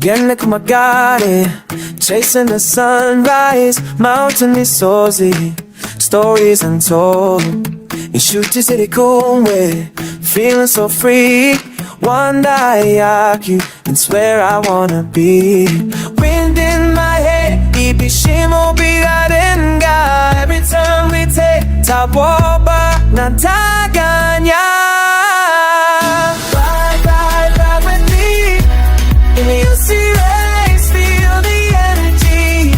again like my God, chasing the sunrise, mountain misozi, stories untold. Inshuti ziri kumwe, feeling so free. One day it's where I wanna be. Wind in my head, ibishimo bigarenga. Every time we take taboba nataganya. Ride, ride, ride with me in the UCI race, feel the energy.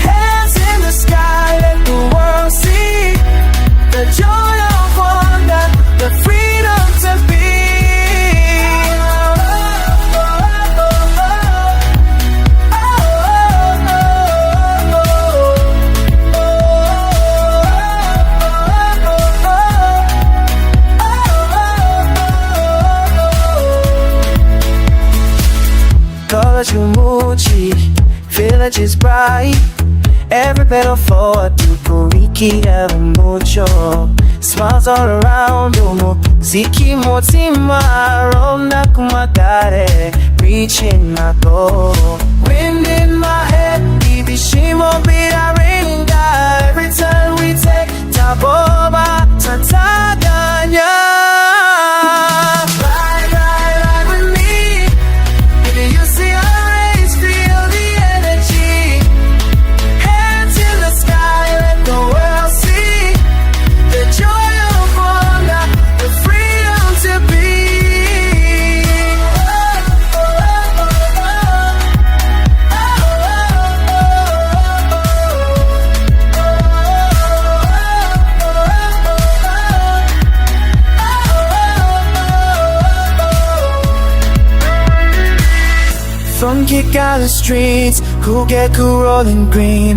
Hands in the sky, let the world see the joy of wonder, the freedom to be. Colors Umuchi, village is bright. Every petal forward to Kuriki ever mucho. Smiles all around, Ziki motima, Ronda kumatare, reaching my goal. Wind in my head, ibishimo biraringa. Every time we take taboba, tataganya. From Kigali streets, cool get cool rolling green.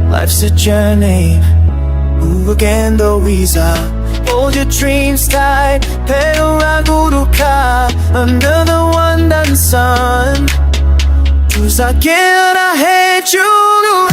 Life's a journey, move again though visa. Hold your dreams tight, pedal raguruka. Under the wandering sun, choose again, I hate you.